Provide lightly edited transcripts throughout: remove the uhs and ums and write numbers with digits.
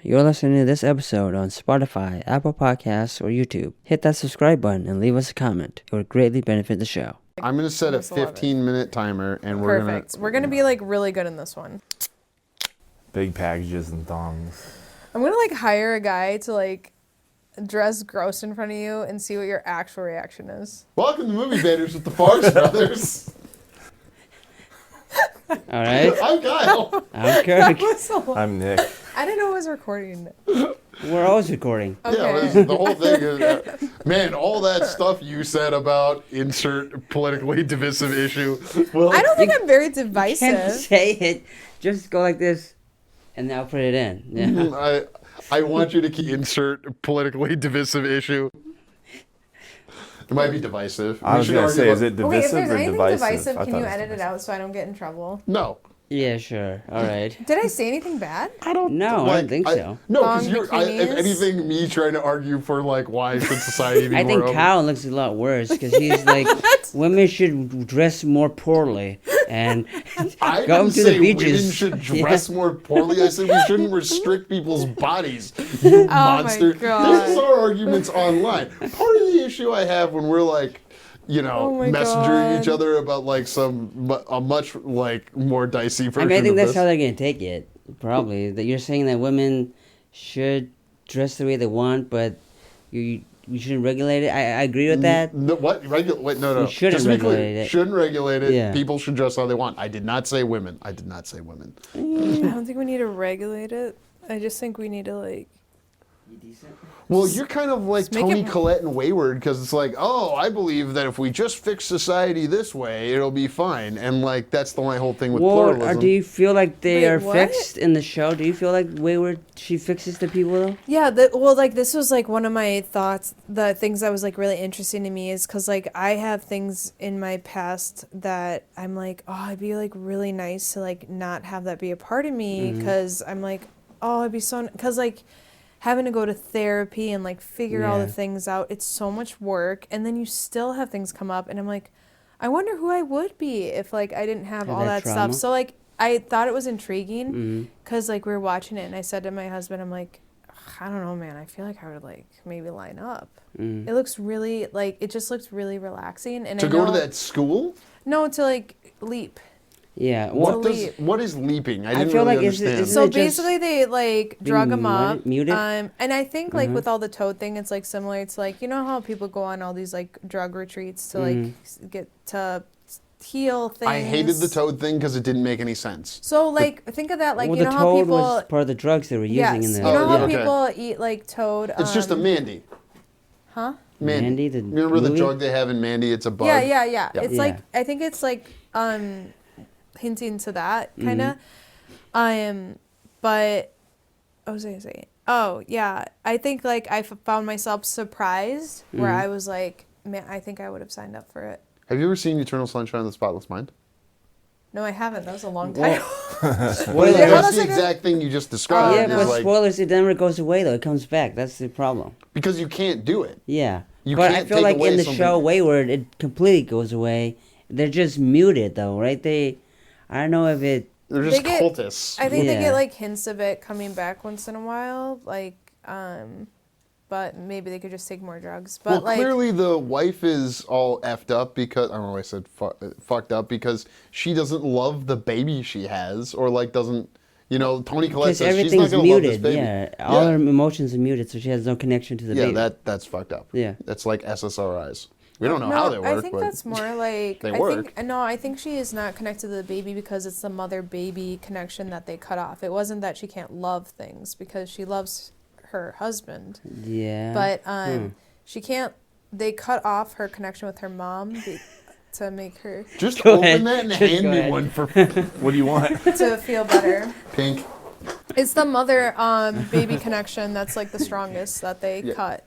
You're listening to this episode on Spotify, Apple Podcasts, or YouTube. Hit that subscribe button and leave us a comment. It would greatly benefit the show. I'm going to set a 15-minute timer, and we're going to... We're going to be, like, really good in this one. Big packages and thongs. I'm going to, like, hire a guy to, like, dress gross in front of you and see what your actual reaction is. Welcome to Movie Baiters with the Forest Brothers. All right. I'm Kyle. I'm Kirk. I'm Nick. I didn't know it was recording. We're always recording. Okay. Yeah, the whole thing is... man, all that stuff you said about insert politically divisive issue... Well, I don't think I'm very You can't divisive. say it. Just go like this, and now put it in. Yeah. I want you to insert politically divisive issue. It might be divisive. I was going to say, is it Okay, if divisive there's or anything divisive? divisive, I can thought you it was edit it divisive. out so I don't get in trouble? No. Yeah, sure. All right. Did I say anything bad? I don't... No, I don't think so. No, because Long if bikinis? anything, me trying to argue for, like, why should society be I more think open? Kyle looks a lot worse because he's like, women should dress more poorly and I go didn't to say the beaches. women should dress more poorly. I said we shouldn't restrict people's bodies. You monster. God. This is our arguments online. Part of the issue I have when we're like, you know, Oh my messengering God. each other about like a much like more dicey version I mean, I think of that's this. how they're gonna take it. Probably that you're saying that women should dress the way they want, but we shouldn't regulate it. I agree with that. No, what? Wait, no. We shouldn't Just to be clear, regulate it. Shouldn't regulate it. Yeah. People should dress how they want. I did not say women. I don't think we need to regulate it. I just think we need to, like... Well, you're kind of like Just make Tony it- Collette and Wayward because it's like, oh, I believe that if we just fix society this way, it'll be fine. And like that's my whole thing with Well, pluralism. do you feel like they Wait, are what? fixed in the show? Do you feel like Wayward, she fixes the people though? Yeah, well, like, this was, like, one of my thoughts, the things that was, like, really interesting to me is because, like, I have things in my past that I'm like, oh, it'd be, like, really nice to, like, not have that be a part of me because I'm like, oh, it'd be so... Because, like, having to go to therapy and, like, figure all the Yeah. things out, it's so much work, and then you still have things come up, and I'm like, I wonder who I would be if, like, I didn't have Have all that that trauma? stuff. So, like, I thought it was intriguing Mm-hmm. because, like, we were watching it, and I said to my husband, I'm like, I don't know, man. I feel like I would, like, maybe line up. Mm-hmm. It looks really, like, it just looks really relaxing. And to I go to know- that school? No, to, like, leap. Yeah. What is leaping? I I didn't feel really like it's- understand. it's- So it just basically, they, like, drug him up. muted? And I think, like, with all the toad thing, it's, like, similar. It's, like, you know how people go on all these, like, drug retreats to, like, get to heal things? I hated the toad thing because it didn't make any sense. So, like, think of that, like, well, you the know how toad people... was part of the drugs they were using Yes, in you the. know how okay. people eat, like, toad... It's just a Mandy. Huh? Mandy, the Remember the movie? drug they have in Mandy? It's a bug. Yeah. Yeah. It's Yeah. like I think it's like hinting to that kind of. But what was I gonna say? Oh yeah, I think like I found myself surprised where I was like, man, I think I would have signed up for it. Have you ever seen Eternal Sunshine of the Spotless Mind? No, I haven't. That was a long time. Well, Well, Yeah, that's that's the like a- exact thing you just described. yeah, is but like, spoilers, it never goes away though. It comes back. That's the problem. because you can't do it. Yeah. You but I can't feel take like away in the something- show Wayward, it completely goes away. They're just muted though, right? I don't know if it. They're just They get- cultists. I think they Yeah. get like hints of it coming back once in a while, like but maybe they could just take more drugs. But Well, like clearly the wife is all effed up because I don't know why I said fucked up because she doesn't love the baby she has or like doesn't. You know, Tony Collette Because says she's not everything's going to love this muted. baby. Yeah. All her emotions are muted, so she has no connection to the baby. That's fucked up. Yeah. That's like SSRIs. We don't know no, how they work, I think but that's more like they I work. think no, I think she is not connected to the baby because it's the mother-baby connection that they cut off. It wasn't that she can't love things because she loves her husband, Yeah. but she can't. They cut off her connection with her mom to make her just Go open ahead. that and Just hand go me ahead. one for What do you want? to feel better. pink. It's the mother baby connection that's like the strongest that they Yeah. cut.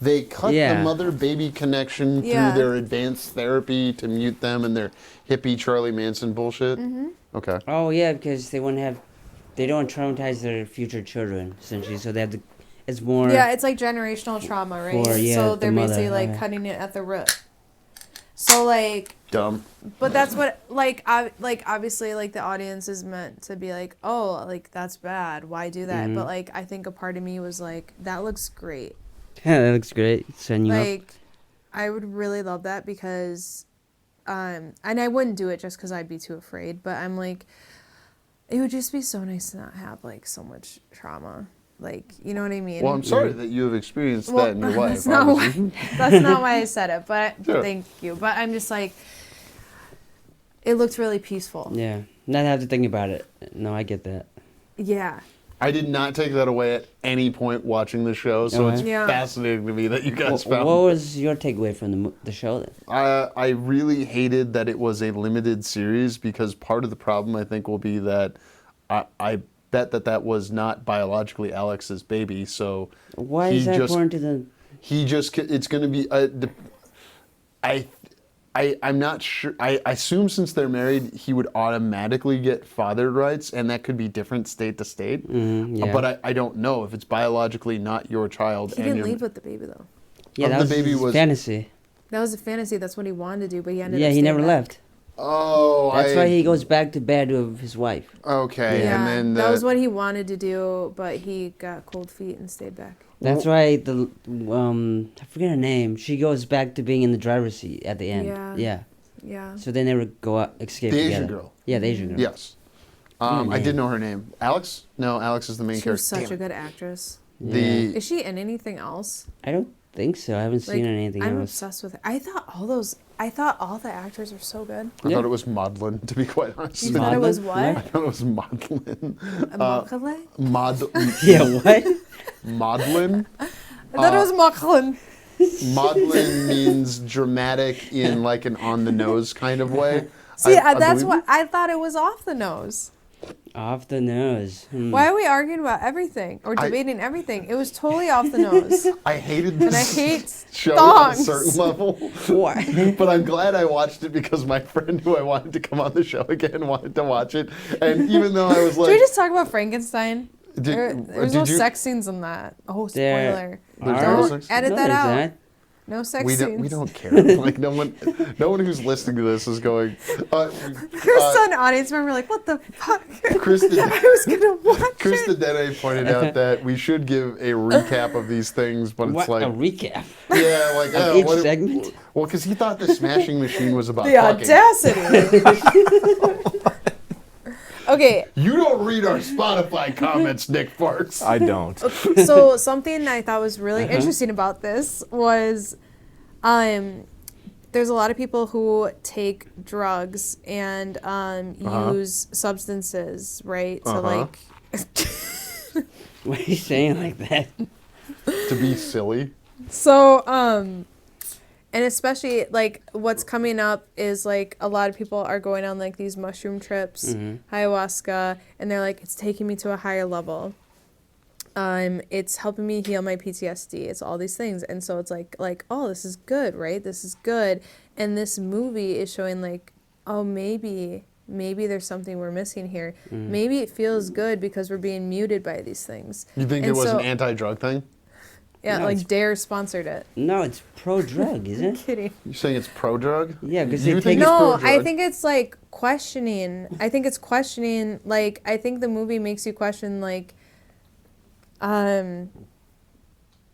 They cut Yeah. the mother-baby connection Yeah. through their advanced therapy to mute them and their hippie Charlie Manson bullshit. Mm-hmm. Okay. Oh yeah, because they don't traumatize their future children essentially, so they have to. It's more. Yeah, it's like generational trauma, right? For, yeah, so the they're basically mother, like okay. cutting it at the root. So like, Dumb. but that's what obviously like the audience is meant to be like, oh, like that's bad. Why do that? But like I think a part of me was like, that looks great. Yeah, that looks great. Setting you up. Like, I would really love that because, and I wouldn't do it just because I'd be too afraid. But I'm like, it would just be so nice to not have like so much trauma. Like, you know what I mean? Well, I'm sorry that you have experienced that in your life. That's not why I said it, but Sure. thank you. But I'm just like, it looked really peaceful. Yeah, not have to think about it. No, I get that. Yeah. I did not take that away at any point watching the show, so it's Yeah. fascinating to me that you guys What found. was your takeaway from the show then? I really hated that it was a limited series because part of the problem I think will be that I bet that was not biologically Alex's baby, so Why he is that just- according to the? it's going to be I'm not sure. I assume since they're married, he would automatically get father rights, and that could be different state to state. Yeah. But I don't know if it's biologically not your child. He and didn't you're- leave with the baby though. Yeah, the that was baby his was- fantasy. That was a fantasy. That's what he wanted to do, but he ended up Yeah, he staying never back. left. Oh, That's why he goes back to bed with his wife. Okay, Yeah, and then that was what he wanted to do, but he got cold feet and stayed back. That's why the I forget her name. She goes back to being in the driver's seat at the end. Yeah. Yeah. Yeah. So they never go out, escape The together. Asian girl. Yeah, the Asian girl. Yes. What a I did name. know her name. Alex? No, Alex is the main She character. was such Damn a it. good actress. Yeah. The Is she in anything else? I don't think so. I haven't seen anything I'm else. obsessed with her. I thought all the actors were so good. I Yeah. thought it was Maudlin, to be quite honest. You with thought it you. was Maudlin? what? I thought it was Maudlin. A Maudlin? Yeah, what? Maudlin? I thought it was Maudlin. Maudlin means dramatic in like an on the nose kind of way. See, I that's believe- what I thought it was off the nose. Off the nose. Why are we arguing about everything or I- debating everything? It was totally off the nose. I hated And I this hate show at a thongs. certain level. Why? But I'm glad I watched it because my friend who I wanted to come on the show again wanted to watch it. And even though I was Should we like, just talk about Frankenstein? There's did no you- sex scenes in that. Oh, There spoiler. There's are- no Don't sex- edit No, that there's out. not. No sex we scenes. don't care. Like no one who's listening to this is going. There's an audience member like, what the fuck? Kristen, I was gonna watch Kristen it. Dene pointed out that we should give a recap of these things, but it's What like, a recap. yeah, like Of each what it- segment? Well, because he thought the Smashing Machine was about The fucking. audacity. Okay, You don't read our Spotify comments, Nick Farks. I don't. so something I thought was really Uh-huh. interesting about this was there's a lot of people who take drugs and use substances, right? So Uh-huh. like Why are you saying like that? To be silly. so and especially like what's coming up is like a lot of people are going on like these mushroom trips, ayahuasca, and they're like, it's taking me to a higher level. It's helping me heal my PTSD. It's all these things. And so it's like, oh, this is good, right? This is good. And this movie is showing like, oh, maybe there's something we're missing here. Maybe it feels good because we're being muted by these things. You think And it was so- an anti-drug thing? Yeah, No, like it's- Dare sponsored it. No, it's pro-drug, isn't it? Kidding. You're saying it's pro-drug? Yeah, because You they think take it's No, pro-drug? I think it's like questioning. I think it's questioning. Like, I think the movie makes you question, like,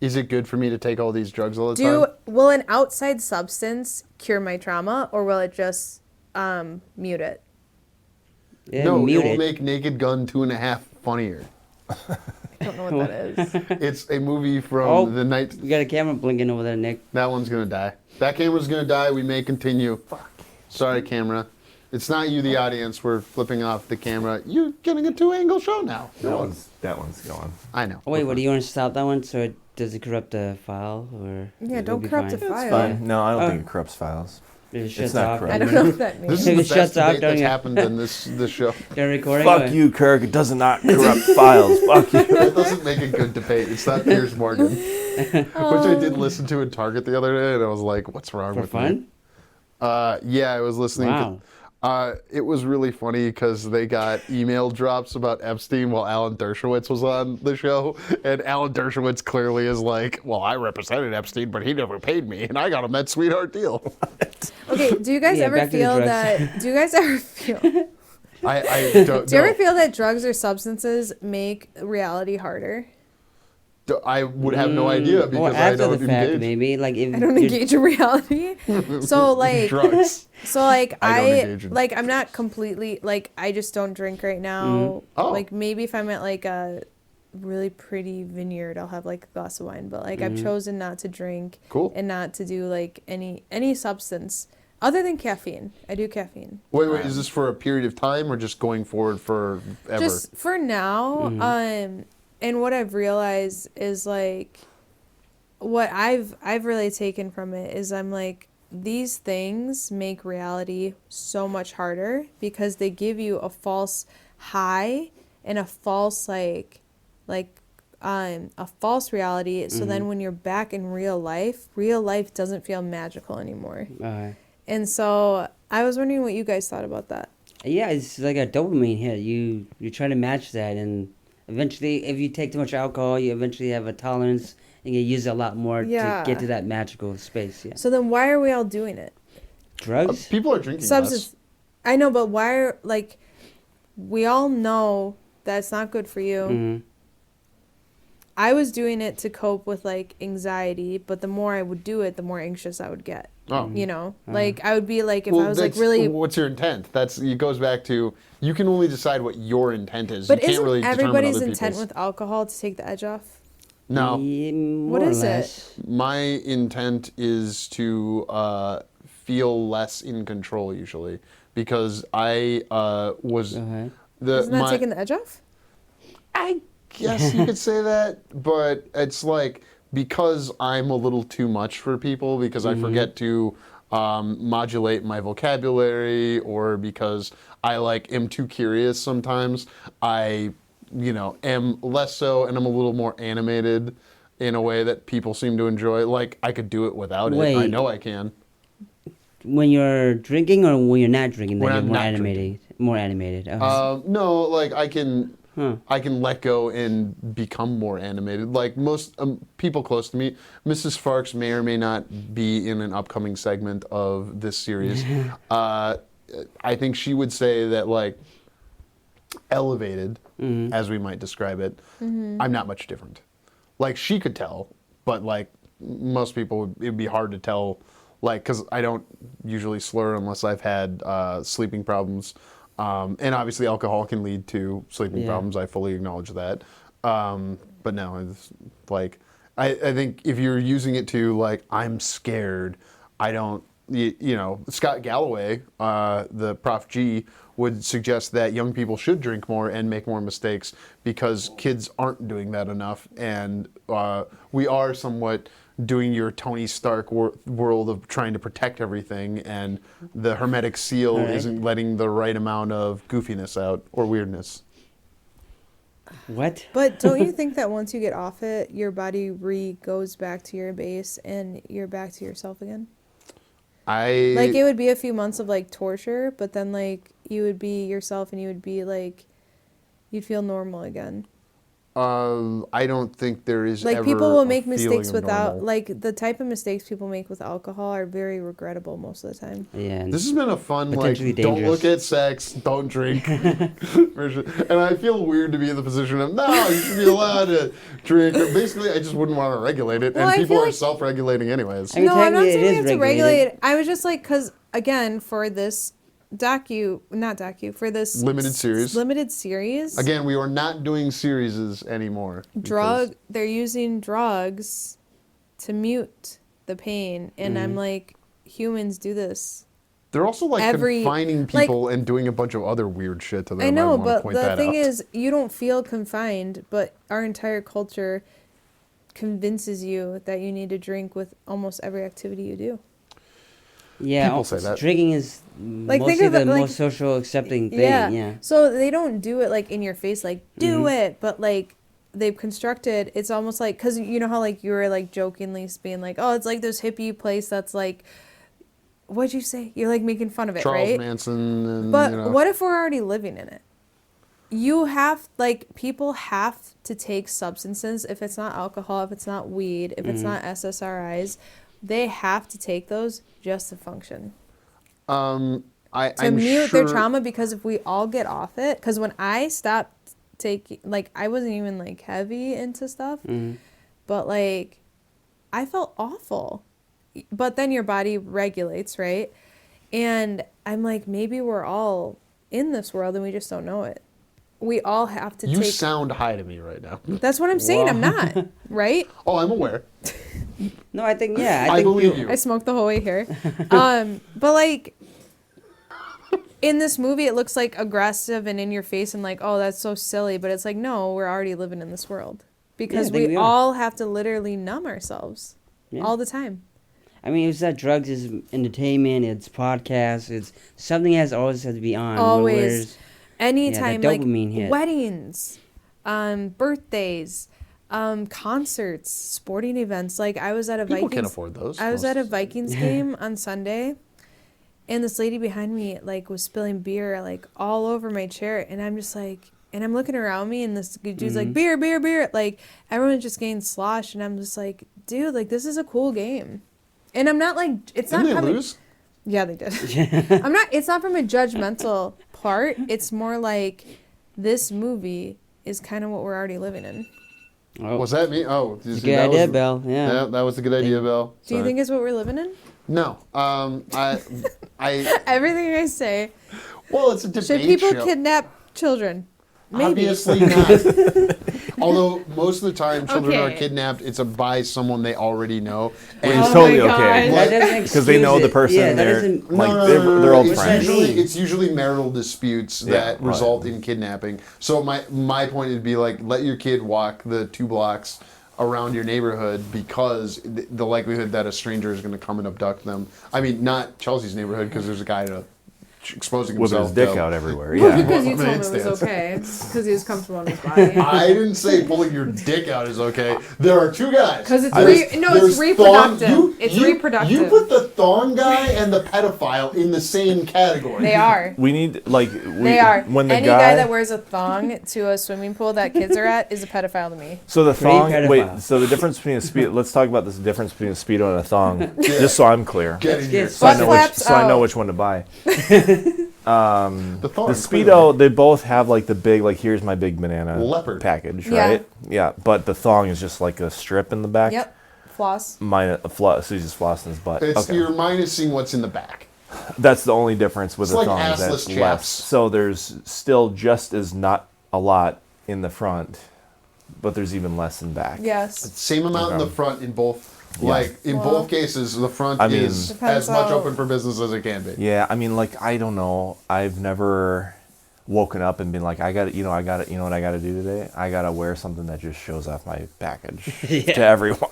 Is it good for me to take all these drugs all the time? will an outside substance cure my trauma, or will it just mute it? Yeah, No, mute it will it. make Naked Gun 2.5 funnier. I don't know what that is. It's a movie from Oh. the night. You got a camera blinking over there, Nick. That one's gonna die. That camera's gonna die. We may continue. Fuck. Sorry, camera. It's not you, the audience. We're flipping off the camera. You're getting a 2-angle show now. That one's going. I know. Oh, wait, what, do you want to stop that one so it does it corrupt the file? Or Yeah, it'll don't be corrupt fine? the It's file. fine. No, I don't Oh. think it corrupts files. If it It's shuts not off. corrupt. I don't know what that means. This is If the it best shuts off, debate don't that's you- happened in this show. You're recording? Fuck or- you, Kirk. It does not corrupt files. Fuck you. That doesn't make a good debate. It's not Piers Morgan, which I did listen to in Target the other day, and I was like, "What's wrong For with fun? me?" Yeah, I was listening. Wow. It was really funny because they got email drops about Epstein while Alan Dershowitz was on the show, and Alan Dershowitz clearly is like, "Well, I represented Epstein, but he never paid me, and I got him that sweetheart deal." Okay, do you guys Yeah, ever back to the feel drugs. that? Do you guys ever feel? I don't. Do you ever know. feel that drugs or substances make reality harder? I would have no idea Or because I after don't the fact, engage. maybe like if I don't you're- engage in reality. So like, Drugs. so like I don't engage in- like I'm not completely like I just don't drink right now. Oh. Like maybe if I'm at like a really pretty vineyard, I'll have like a glass of wine. But like I've chosen not to drink Cool. and not to do like any substance other than caffeine. I do caffeine. Wait, is this for a period of time or just going forward forever? Just for now. And what I've realized is like what I've really taken from it is I'm like these things make reality so much harder because they give you a false high and a false like a false reality. So then when you're back in real life doesn't feel magical anymore. And so I was wondering what you guys thought about that. Yeah, it's like a dopamine hit. You try to match that, and eventually, if you take too much alcohol, you eventually have a tolerance and you use it a lot more Yeah. to get to that magical space. Yeah, So then why are we all doing it? drugs. People are drinking Substance. I know, but why are like we all know that it's not good for you. Mhm. I was doing it to cope with like anxiety, but the more I would do it, the more anxious I would get. Oh. You know, like I would be like if Well, I was like that's- really. What's your intent? It goes back to you can only decide what your intent is. But you can't isn't really determine everybody's other intent people's. with alcohol to take the edge off? No, Yeah, What more or is it? less. my intent is to feel less in control usually because I was Okay. Isn't that taking the edge off? I guess you could say that, but it's like because I'm a little too much for people because I forget to modulate my vocabulary or because I like am too curious sometimes. I, am less so and I'm a little more animated in a way that people seem to enjoy. Like I could do it without it. I Wait. know I can. When you're drinking or when you're not drinking, When then you're I'm more not animated. More animated. Okay. No, like I can let go and become more animated. Like most people close to me, Mrs. Sparks may or may not be in an upcoming segment of this series. I think she would say that like elevated, as we might describe it, I'm not much different. Like she could tell, but like most people, it'd be hard to tell. Like, because I don't usually slur unless I've had sleeping problems. And obviously alcohol can lead to sleeping problems. I fully acknowledge that. But no, it's like, I think if you're using it to like, I'm scared, I don't, Scott Galloway, the Prof G, would suggest that young people should drink more and make more mistakes because kids aren't doing that enough. And we are somewhat doing your Tony Stark world of trying to protect everything, and the hermetic seal isn't letting the right amount of goofiness out or weirdness. What? But don't you think that once you get off it, your body goes back to your base and you're back to yourself again? Like it would be a few months of like torture, but then like you would be yourself and you would be like, you'd feel normal again. I don't think there is Like ever people will a make feeling mistakes of without, normal. like the type of mistakes people make with alcohol are very regrettable most of the time. Yeah. This has been a fun, like, Potentially don't dangerous. look at sex, don't drink. For sure. And I feel weird to be in the position of, no, you should be allowed to drink. But basically, I just wouldn't want to regulate it. Well, and I people feel are like- self-regulating anyways. I mean, No, I'm not technically saying it we is have to regulated. regulate it. I was just like, because again, for this for this Limited series. limited series, Again, we are not doing series anymore. they're using drugs to mute the pain, and I'm like, humans do this. They're also like Every- confining people and doing a bunch of other weird shit to them. I know, wanna but point the that thing out. is, you don't feel confined, but our entire culture convinces you that you need to drink with almost every activity you do. Yeah, People say that. drinking is Like, think mostly of the it, like- most social accepting thing. Yeah. Yeah. So they don't do it like in your face, like do it, but like they've constructed. It's almost like, because you know how like you were like jokingly being like, oh, it's like this hippie place that's like, what'd you say? You're like making fun of it, Charles right? Manson and, But what if we're already living in it? You have, like, people have to take substances. If it's not alcohol, if it's not weed, if it's not SSRIs, they have to take those just to function. To mute their trauma, because if we all get off it, because when I stopped taking, like, I wasn't even like heavy into stuff, but like I felt awful. But then your body regulates, right? And I'm like, maybe we're all in this world and we just don't know it. We all have to You sound high to me right now. That's what I'm saying. Wow. I'm not, right? Oh, I'm aware. No, I think, yeah. I believe you. I smoked the whole way here. But like, in this movie, it looks like aggressive and in your face and like, oh, that's so silly. But it's like, no, we're already living in this world. Because we all have to literally numb ourselves all the time. I mean, it's not drugs, it's entertainment, it's podcasts, it's something has always had to be on. Always. Anytime, like hit. Weddings, birthdays, concerts, sporting events. Like I was at a People can't afford those. I was at a Vikings game on Sunday, and this lady behind me like was spilling beer like all over my chair, and I'm just like, and I'm looking around me, and this dude's like, beer, beer, beer. Like everyone's just getting sloshed, and I'm just like, dude, like this is a cool game, and I'm not like it's Didn't not they lose? Yeah, they did. It's not from a judgmental part. It's more like this movie is kind of what we're already living in. Oh. Was that me? Oh. It's a good idea, Belle. Yeah. That was a good idea, Belle. Do you think it's what we're living in? No. I Everything I say. Well, it's a debate show. Should people kidnap children? Maybe. Obviously not. Although most of the time children are kidnapped, it's by someone they already know. And it's totally okay. Because they know the person they're old friends. It's usually marital disputes that result in kidnapping. So my point would be like, let your kid walk the 2 blocks around your neighborhood because the likelihood that a stranger is going to come and abduct them. I mean, not Chelsea's neighborhood because there's a guy exposing himself. With his dick out everywhere. Yeah. Because you told him it was okay. Because he was comfortable in his body. I didn't say pulling your dick out is okay. There are 2 guys. Because it's reproductive. It's reproductive. You put the thong guy and the pedophile in the same category. They are. We need they are. When any guy that wears a thong to a swimming pool that kids are at is a pedophile to me. So the thong. Wait. So the difference between a speedo. Let's talk about this difference between a speedo and a thong, just so I'm clear. Get in here. So I know which one to buy. The Speedo, they both have like the big, like here's my big banana leopard package, right? Yeah, but the thong is just like a strip in the back. Yep, floss. A floss, so he's just flossing his butt. You're minusing what's in the back. That's the only difference with the thong. Like that's chaps. less. So there's still just as not a lot in the front, but there's even less in back. Yes. Same amount in the front in both. Like, in both cases, the front is as much open for business as it can be. Yeah, I mean, like, I don't know. I've never woken up and been like, you know what I got to do today? I got to wear something that just shows off my package to everyone.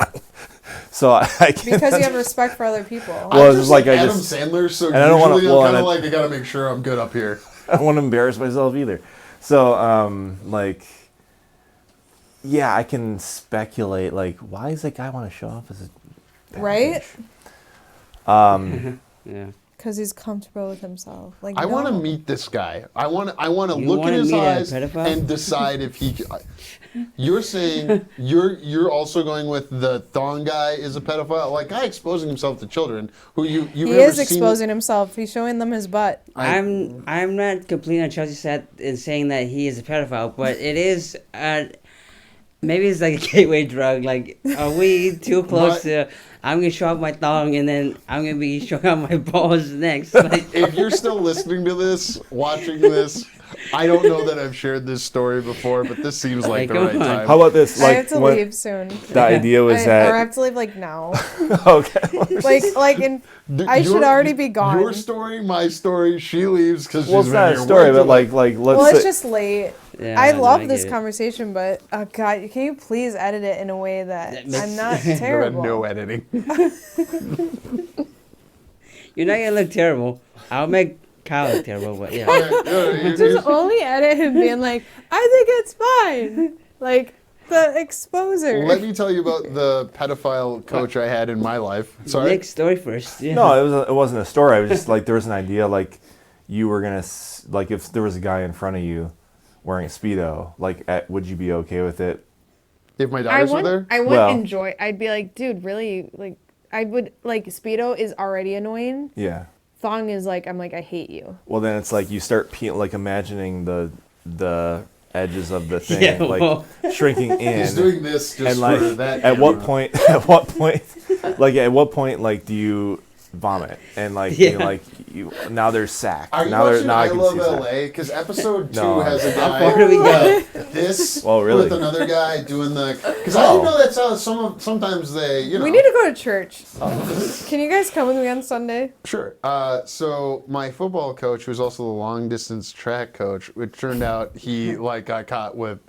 So I can't. Because you have respect for other people. Well, it's just like Adam Sandler, so and usually I'm kind of like, I got to make sure I'm good up here. I don't want to embarrass myself either. So, yeah, I can speculate, like, why does that guy want to show off his package? Right? Yeah. Because he's comfortable with himself. Like, I want to meet this guy. I want to look in his eyes and decide if he. You're saying you're also going with the thong guy is a pedophile, like guy exposing himself to children who you. He is exposing himself. He's showing them his butt. I'm not completely on Chelsea's side in saying that he is a pedophile, but it is. Maybe it's like a gateway drug. Like, are we too close to? I'm gonna show off my thong, and then I'm gonna be showing off my balls next. Like, if you're still listening to this, watching this, I don't know that I've shared this story before, but this seems like the right time. How about this? Like, I have to leave soon. The idea was that, or I have to leave like now. Okay. I should already be gone. Your story, my story. She leaves because she's it's not a story, but like let's. Well, it's just late. Yeah, I love this conversation, but God, can you please edit it in a way that I'm not terrible? No editing. You're not gonna look terrible. I'll make Kyle look terrible, but yeah. Just only edit him being like, I think it's fine. Like the exposer. Let me tell you about the pedophile coach I had in my life. Sorry. Next story first. Yeah. No, it wasn't a story. I was just like, there was an idea like you were gonna like if there was a guy in front of you wearing a Speedo, like, would you be okay with it? If my daughters were there? I would enjoy. I'd be like, dude, really? Like, I would, like, Speedo is already annoying. Yeah. thong is like, I'm like, I hate you. Well, then it's like you start like imagining the edges of the thing, Yeah, like well. shrinking in. He's doing this just and like, for that. at what point, like, do you vomit? And like, Yeah. you like, now there's sack. Are you now watching I I can Love see sack. LA? Because episode 2 No, has a How guy. far do we go? This Well, really? with another guy doing the. Because I didn't know that's how sometimes they, you know. We need to go to church. Can you guys come with me on Sunday? Sure. So my football coach, who's also the long distance track coach, it turned out he like got caught with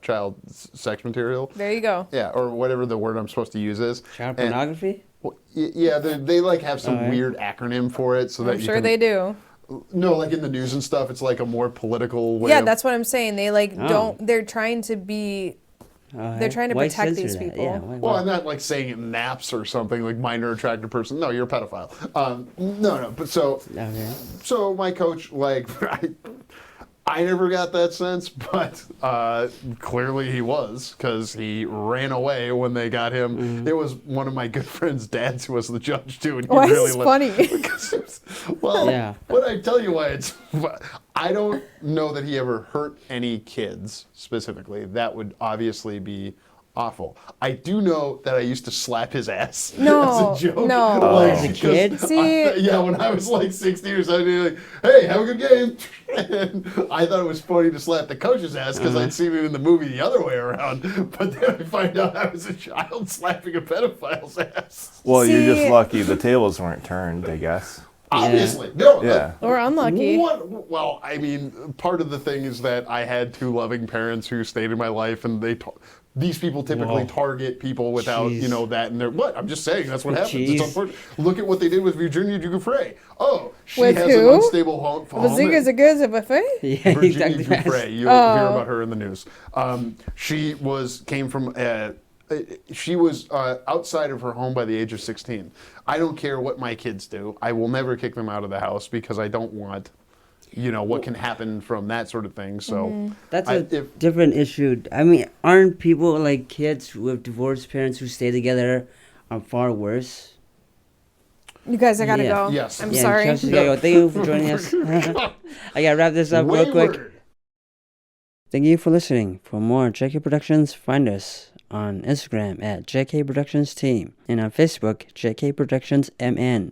child sex material. There you go. Yeah, or whatever the word I'm supposed to use is. Child And- pornography? well, yeah, they like have some Alright. weird acronym for it, so that I'm you sure can, they do. No, like in the news and stuff, it's like a more political way. Yeah, of, that's what I'm saying. They like Oh. don't. They're trying to be. They're trying to Why protect censor these that? people. Yeah, Well, I'm not like saying it naps or something like minor attracted person. No, you're a pedophile. No. But Okay. so my coach, like, I never got that sense, but clearly he was, because he ran away when they got him. Mm-hmm. It was one of my good friend's dads who was the judge too, and he Why is really this let- funny? because it was, well, Yeah. but I tell you why it's. I don't know that he ever hurt any kids specifically. That would obviously be awful. I do know that I used to slap his ass No, as a joke. no. Like, As a because kid? See- yeah, when I was like 16 or 17, like, hey, have a good game. And I thought it was funny to slap the coach's ass because I'd seen it in the movie the other way around. But then I find out I was a child slapping a pedophile's ass. Well, you're just See- lucky the tables weren't turned, I guess. Obviously. No. Yeah. Or unlucky. Well, I mean, part of the thing is that I had 2 loving parents who stayed in my life, and these people typically Whoa. target people without, Jeez. you know, that. And they're, what? I'm just saying, that's what happens. Jeez. It's unfortunate. Look at what they did with Virginia Giuffre. Oh, she With has who? an unstable home. Bazingas a good as a buffet? Yeah, Virginia exactly. Giuffre. You'll hear about her in the news. She came from. She was outside of her home by the age of 16. I don't care what my kids do. I will never kick them out of the house because I don't want, you know, what can happen from that sort of thing. So That's a a different issue. I mean, aren't people like kids with divorced parents who stay together are far worse? You guys, I gotta Yeah. go. Yes. I'm Yeah, sorry. Chelsie gotta go. Thank you for joining us. I gotta wrap this up real quick. Wayward. Thank you for listening. For more JK Productions, find us on Instagram at JK Productions Team and on Facebook, JK Productions MN.